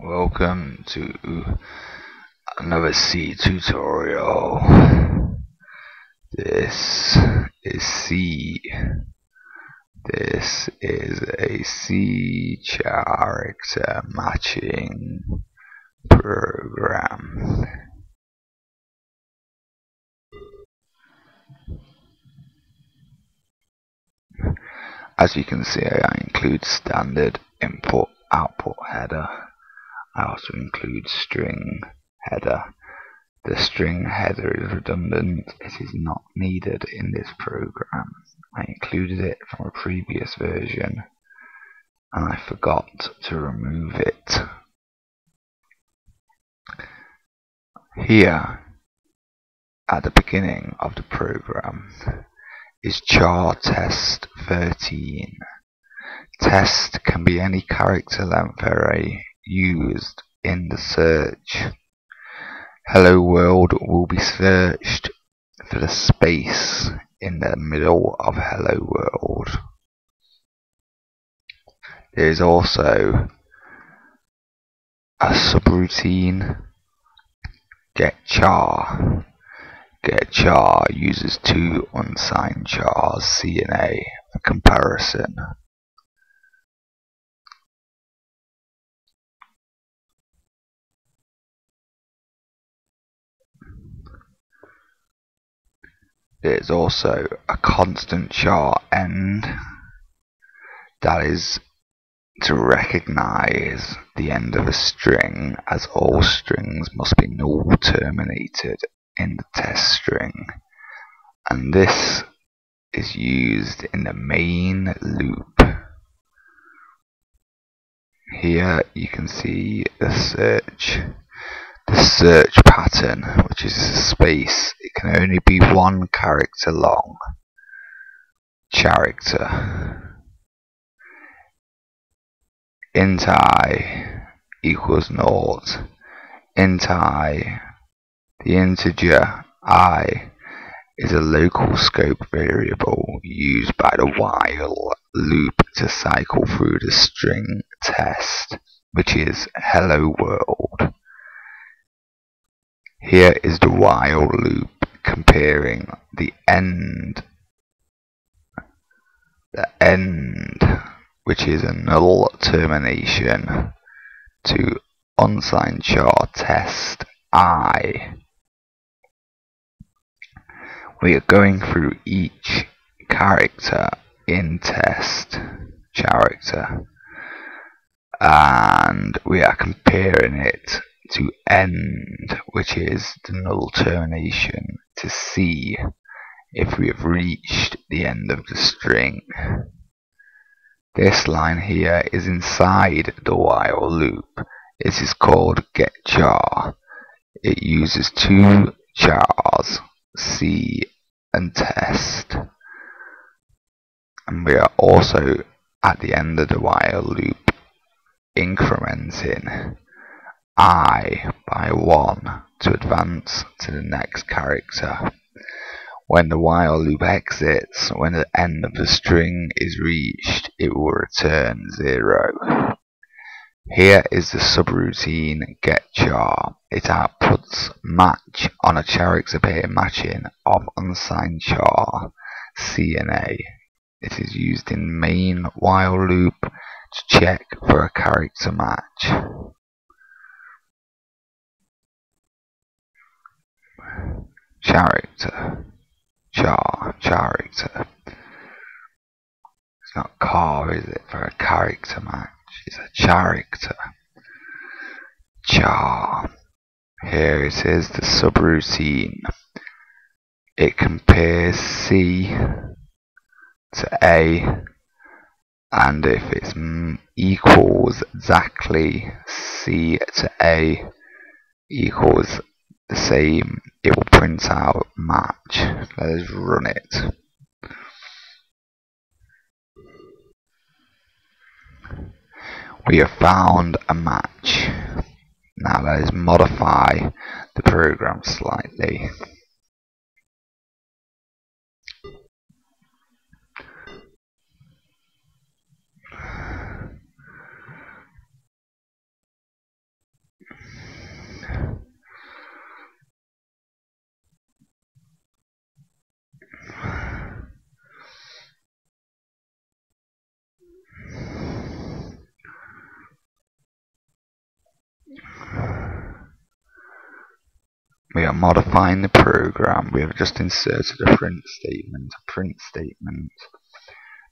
Welcome to another C tutorial. This is C. This is a C character matching program. As you can see, I include standard input-output header. I also include string header. The string header is redundant. It is not needed in this program. I included it from a previous version and I forgot to remove it. Here, at the beginning of the program, is char test 13. Test can be any character length array used in the search. Hello world will be searched for the space in the middle of hello world. There is also a subroutine get char. Get char uses two unsigned chars, C and A, for comparison. There is also a constant char end that is to recognize the end of a string, as all strings must be null terminated in the test string, and this is used in the main loop. Here you can see the search pattern, which is a space. It can only be one character long. Character int I equals naught. Int I, the integer I, is a local scope variable used by the while loop to cycle through the string test, which is hello world. Here is the while loop comparing the end, which is a null termination, to unsigned char test I. We are going through each character in test character and we are comparing it to end, which is the null termination, to C if we have reached the end of the string. This line here is inside the while loop. It is called getChar. It uses two chars, C and test. And we are also at the end of the while loop incrementing I by 1 to advance to the next character. When the while loop exits, when the end of the string is reached, it will return 0. Here is the subroutine getChar. It outputs match on a character pair matching of unsigned char, C and A. It is used in main while loop to check for a character match. Character. Character. It's not car, is it, for a character match? It's a character. Char. Here it is, the subroutine. It compares C to A, and if it equals exactly C to A equals the same, it will print out match. Let us run it. We have found a match. Now let us modify the program slightly. We are modifying the program. We have just inserted a print statement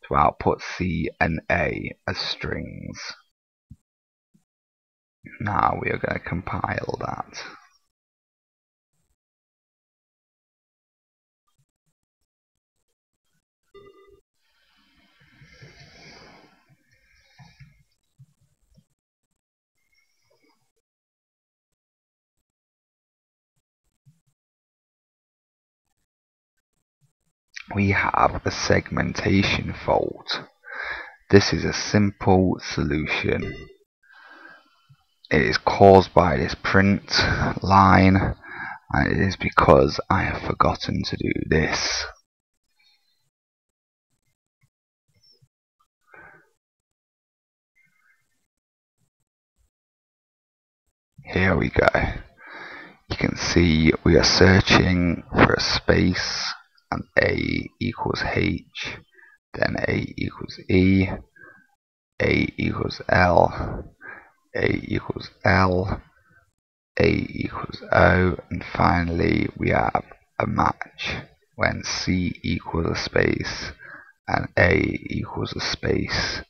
to output C and A as strings. Now we are going to compile that. We have a segmentation fault. This is a simple solution. It is caused by this print line, and it is because I have forgotten to do this. Here we go. You can see we are searching for a space, and A equals H, then A equals E, A equals L, A equals L, A equals O, and finally we have a match when C equals a space and A equals a space.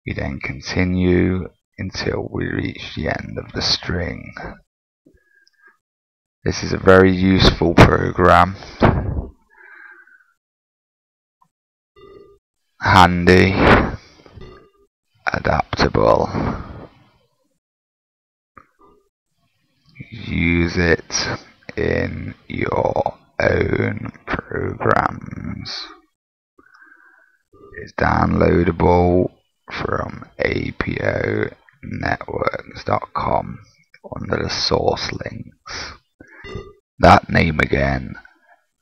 We then continue until we reach the end of the string. This is a very useful program. Handy, adaptable. Use it in your own programs. It's downloadable from aponetworks.com under the source links. That name again,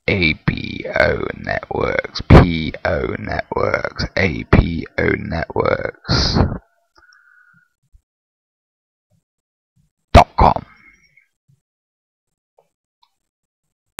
APO Networks, PO Networks, APO Networks.com.